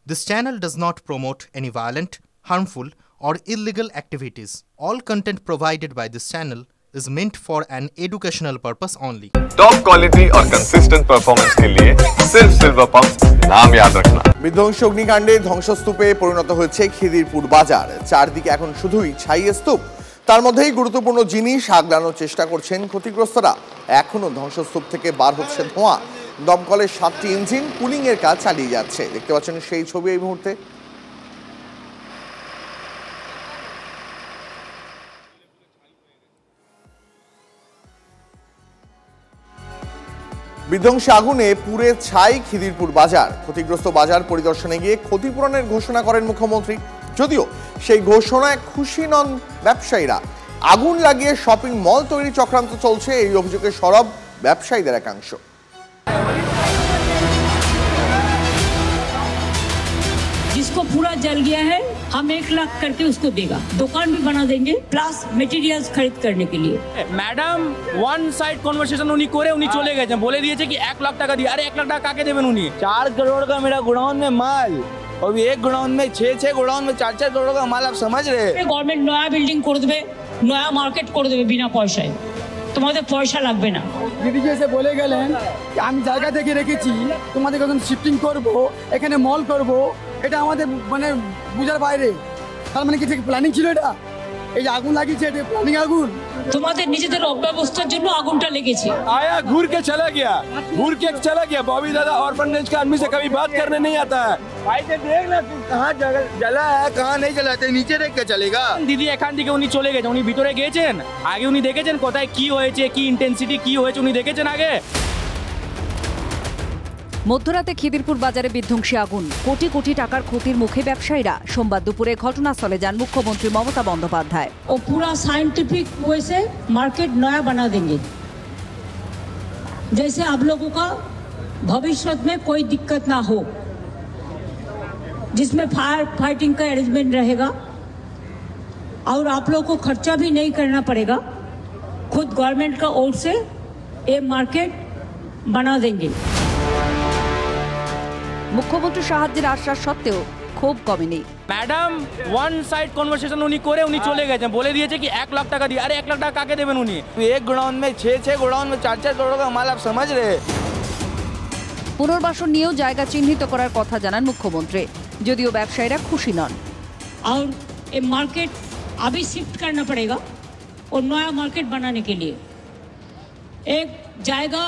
This channel does not promote any violent, harmful, or illegal activities. All content provided by this channel is meant for an educational purpose only. Top quality और consistent performance के लिए सिर्फ silver pumps नाम याद रखना। বিধ্বংসী অগ্নিকাণ্ডে ধ্বংসস্তূপে পরিণত হয়েছে খিদিরপুর বাজার। চারদিকে এখন শুধুই ছাই স্তূপ। তার মধ্যেই গুরুত্বপূর্ণ জিনিস আগলানোর চেষ্টা করছেন ক্ষতিগ্রস্তরা। এখনো ধ্বংসস্তূপ থেকে বার হচ্ছে ধোঁয়া। দমকলের 7টি ইঞ্জিন কুলিং এর কাজ চালিয়ে যাচ্ছে। দেখতে পাচ্ছেন সেই ছবি এই মুহূর্তে। বিধ্বংসী আগুনে পুড়ে ছাই খিদিরপুর বাজার। ক্ষতিগ্রস্ত বাজার পরিদর্শনে গিয়ে ক্ষতিপূরণের ঘোষণা করেন মুখ্যমন্ত্রী। যদিও সেই ঘোষণায় খুশি নন ব্যবসায়ীরা। আগুন লাগিয়ে শপিং মল তৈরি চক্রান্ত চলছে, এই অভিযোগে সরব ব্যবসায়ীদের একাংশ। जिसको पूरा जल गया है हम 1 लाख करके उसको देगा, दुकान भी बना देंगे प्लस मटेरियल्स खरीद करने के लिए। मैडम वन साइड कन्वर्सेशन उन्हीं करे उन्हीं चले गए, बोले दिए कि 1 लाख টাকা दिए। अरे 1 लाख টাকা काके देवें उन्हीं? 4 करोड़ का मेरा गोडाउन में माल, और एक गोडाउन में 6 गोडाउन में 4 करोड़ का माल। आप समझ रहे? गवर्नमेंट नया बिल्डिंग করে দেবে, নয়া মার্কেট করে দেবে বিনা পয়সায়, তোমাদের পয়সা লাগবে না। দিদি এসে বলে গেলেন আমি জায়গা দেখে রেখেছি, তোমাদের যখন শিফটিং করব এখানে মল করব, এটা আমাদের মানে বুঝার বাইরে। তার মানে কি ঠিক প্ল্যানিং ছিল? এটা এই যে আগুন লাগিয়েছে এটা প্ল্যানিং আগুন। তোমাদের নিজেদের অব্যবস্থার জন্য আগুনটা লেগেছে। आया घूर के चला गया बॉबी दादा ऑर्फनेज का आदमी से कभी बात करने नहीं आता है। भाई से देख ना तू कहाँ जला है कहाँ नहीं जला, नीचे देख के चलेगा। দিদি এখান থেকে উনি চলে গেছেন, উনি ভিতরে গেছেন, আগে উনি দেখেছেন কোথায় কি হয়েছে, কি ইন্টেন্সিটি কি হয়েছে উনি দেখেছেন আগে। মধ্যরাতে খিদিরপুর বাজারে বিধ্বংসী আগুন, কোটি কোটি টাকার ক্ষতির মুখে ব্যবসায়ীরা। সোমবার দুপুরে ঘটনাস্থলে যান মুখ্যমন্ত্রী মমতা বন্দ্যোপাধ্যায়। और पूरा साइंटिफिक वे से मार्केट नया बना देंगे, जैसे आप लोगों का भविष्य में कोई दिक्कत ना हो, जिसमें फायर फाइटिंग का अरेंजमेंट रहेगा और आप लोगों को खर्चा भी नहीं करना पड़ेगा। खुद गवर्नमेंट का ओर से ये मार्केट बना देंगे। মুখ্যমন্ত্রী সাহায্যের আশ্বাস সত্ত্বেও ক্ষোভ কমেনি। मैडम वन साइड कन्वर्सेशन उन्हीं करे उन्हीं चले गए, बोले दिए कि 1 लाख टाका दिए। अरे 1 लाख टाका काके देवें उन्हीं? एक गोडाउन में 6 गोडाउन में 4 करोड़ का माल। आप समझ रहे? পুনর্বাসন নিয়েও জায়গা চিহ্নিত করার কথা জানান মুখ্যমন্ত্রী, যদিও ব্যবসায়ীরা খুশি নন। और ये मार्केट अभी शिफ्ट करना पड़ेगा और नया मार्केट बनाने के लिए एक जाएगा,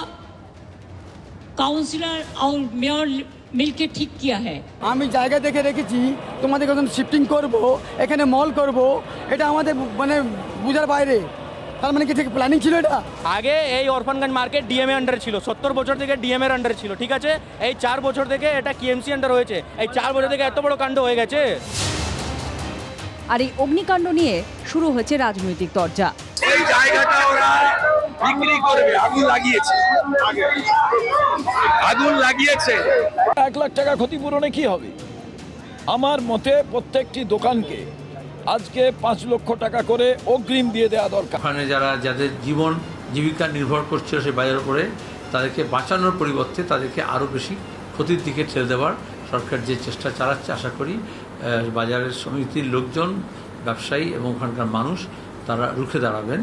काउंसिलर और मेयर मिलके ठीक किया है। আমি জায়গা দেখে রেখেছি, তোমাদের যখন শিফটিং করব এখানে মল করব, এটা আমাদের মানে বুঝার বাইরে। তার মানে কি ঠিক প্ল্যানিং ছিল? এটা আগে এই অরফানগঞ্জ মার্কেট ডিএমএ আন্ডারে ছিল, 70 বছর থেকে ডিএমএর আন্ডারে ছিল, ঠিক আছে? এই 4 বছর থেকে এটা কেএমসি আন্ডার হয়েছে, এই 4 বছর থেকে এত বড় কাণ্ড হয়ে গেছে। আর এই অগ্নিকাণ্ড নিয়ে শুরু হয়েছে রাজনৈতিক তরজা। এই জায়গাটা ওরা বিক্রি করবে, আগুন লাগিয়েছে। 1 লাখ টাকা ক্ষতিপূরণে কি হবে? আমার মতে প্রত্যেকটি দোকানকে আজকে 5 লক্ষ টাকা করে অগ্রিম দিয়ে দেওয়া দরকার। ওখানে যাদের জীবন জীবিকা নির্ভর করছিল সেই বাজারের উপরে, তাদেরকে বাঁচানোর পরিবর্তে তাদেরকে আরও বেশি ক্ষতির দিকে ঠেলে দেওয়ার সরকার যে চেষ্টা চালাচ্ছে, আশা করি বাজারের সমিতির লোকজন, ব্যবসায়ী এবং ওখানকার মানুষ তারা রুখে দাঁড়াবেন।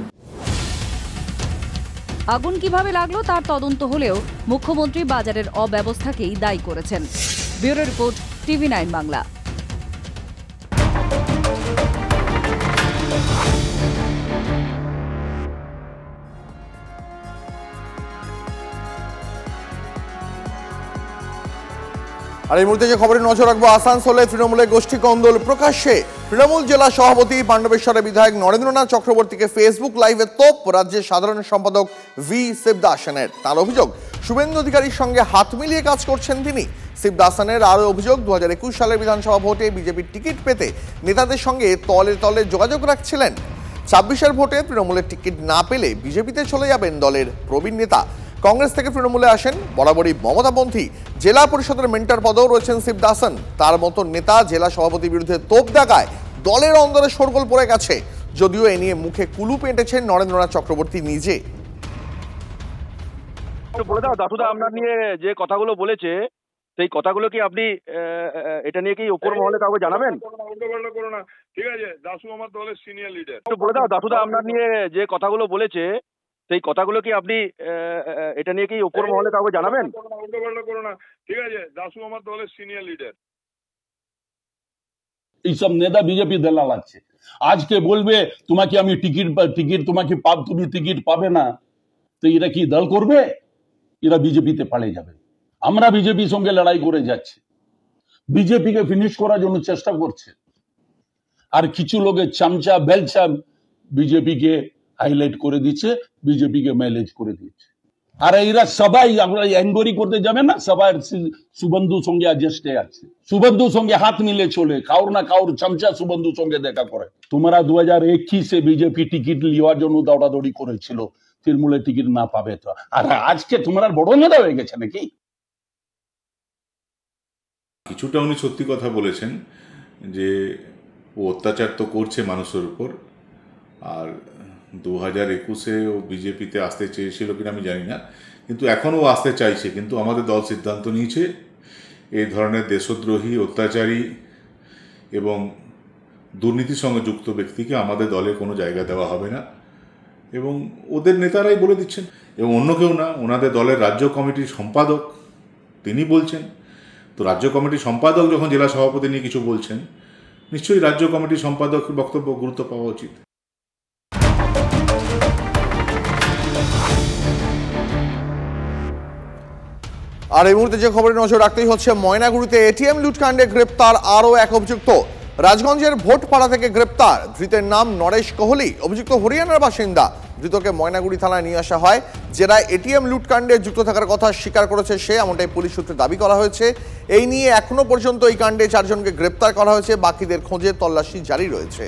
আগুন কিভাবে লাগলো তার তদন্ত হলেও মুখ্যমন্ত্রী বাজারের অব্যবস্থাকেই দায়ী করেছেন। Bureau report, TV9 Bangla. আর এই মুহূর্তে যে খবরে নজর রাখবো, আসানসোলে তৃণমূলের গোষ্ঠী কন্দল প্রকাশ্যে। তৃণমূল জেলা সভাপতি পাণ্ডবেশ্বরের বিধায়ক নরেন্দ্রনাথ চক্রবর্তীকে ফেসবুক লাইভে তোপ রাজ্যের সাধারণ সম্পাদক ভি শিবদাসনের। তার অভিযোগ শুভেন্দু অধিকারীর সঙ্গে হাত মিলিয়ে কাজ করছেন তিনি। শিবদাসনের আরও অভিযোগ 2021 সালের বিধানসভা ভোটে বিজেপির টিকিট পেতে নেতাদের সঙ্গে তলে তলে যোগাযোগ রাখছিলেন। 26-এর ভোটে তৃণমূলের টিকিট না পেলে বিজেপিতে চলে যাবেন দলের প্রবীণ নেতা। কংগ্রেস থেকে তৃণমূলে আসেন বরাবরই মমতাপন্থী। জেলা পরিষদের মেন্টর পদেও রয়েছেন শিবদাসন। তার মতো নেতা জেলা সভাপতির বিরুদ্ধে তোপ দাগায় দলের অন্দরে শোরগোল পড়ে গেছে, যদিও এ নিয়ে মুখে কুলু পেটেছেন নরেন্দ্রনাথ চক্রবর্তী নিজে। বলে দাও দাসুদা, আপনার নিয়ে যে কথাগুলো বলেছে সেই কথাগুলো কি আপনি এটা নিয়ে কি উপর মহলে কাউকে জানাবেন? করো না, ঠিক আছে? দাসু আমার দলের সিনিয়র লিডার। একটু বলে দাও, দাসুদা আপনার নিয়ে যে কথাগুলো বলেছে সেই কথাগুলো কি আপনি এটা নিয়ে কি উপর মহলে কাউকে জানাবেন? করো না, ঠিক আছে? দাসু আমার দলের সিনিয়র লিডার। এইসব নেতা বিজেপি দেলা লাগছে, আজকে বলবে তোমাকে আমি টিকিট তোমাকে তুমি টিকিট পাবে না, তো এরা কি দল করবে? এরা বিজেপিতে পালিয়ে যাবে। আমরা বিজেপির সঙ্গে লড়াই করে যাচ্ছি, বিজেপিকে ফিনিশ করার জন্য চেষ্টা করছে, আর কিছু লোকের চামচা বেলচা বিজেপিকে হাইলাইট করে দিচ্ছে, বিজেপিকে ম্যানেজ করে দিচ্ছে। আর এরা সবাই আমরা এনকোয়ারি করতে যাবে না, সবাই শুভেন্দুর সঙ্গে অ্যাডজাস্টে আছে, শুভেন্দুর সঙ্গে হাত মিলে চলে, কাউর না কাউর চামচা শুভেন্দুর সঙ্গে দেখা করে। তোমরা 2021-এ বিজেপি টিকিট নেওয়ার জন্য দৌড়াদৌড়ি করেছিল, তৃণমূলের টিকিট না পাবে তো, আর আজকে তোমরা বড় নেতা হয়ে গেছে নাকি? কিছুটা উনি সত্যি কথা বলেছেন যে ও অত্যাচার তো করছে মানুষের উপর, আর 2021-এ ও বিজেপিতে আসতে চেয়েছিল কিনা আমি জানি না, কিন্তু এখনও ও আসতে চাইছে। কিন্তু আমাদের দল সিদ্ধান্ত নিয়েছে এই ধরনের দেশদ্রোহী, অত্যাচারী এবং দুর্নীতির সঙ্গে যুক্ত ব্যক্তিকে আমাদের দলে কোনো জায়গা দেওয়া হবে না, এবং ওদের নেতারাই বলে দিচ্ছেন, এবং অন্য কেউ না, ওনাদের দলের রাজ্য কমিটির সম্পাদক তিনি বলছেন। তো রাজ্য কমিটির সম্পাদক যখন জেলা সভাপতি নিয়ে কিছু বলছেন, নিশ্চয়ই রাজ্য কমিটির সম্পাদকের বক্তব্য গুরুত্ব পাওয়া উচিত। আর এই মুহূর্তে যে খবরে নজর রাখতেই হচ্ছে, ময়নাগুড়িতে এটিএম লুটকাণ্ডে গ্রেপ্তার আরও এক অভিযুক্ত। রাজগঞ্জের ভোটপাড়া থেকে গ্রেপ্তার ধৃতের নাম নরেশ কোহলি, অভিযুক্ত হরিয়ানার বাসিন্দা। ধৃতকে ময়নাগুড়ি থানায় নিয়ে আসা হয়, জেরায় এটিএম লুটকাণ্ডে যুক্ত থাকার কথা স্বীকার করেছে সে, এমনটাই পুলিশ সূত্রে দাবি করা হয়েছে। এই নিয়ে এখনো পর্যন্ত এই কাণ্ডে 4 জনকে গ্রেপ্তার করা হয়েছে, বাকিদের খোঁজে তল্লাশি জারি রয়েছে।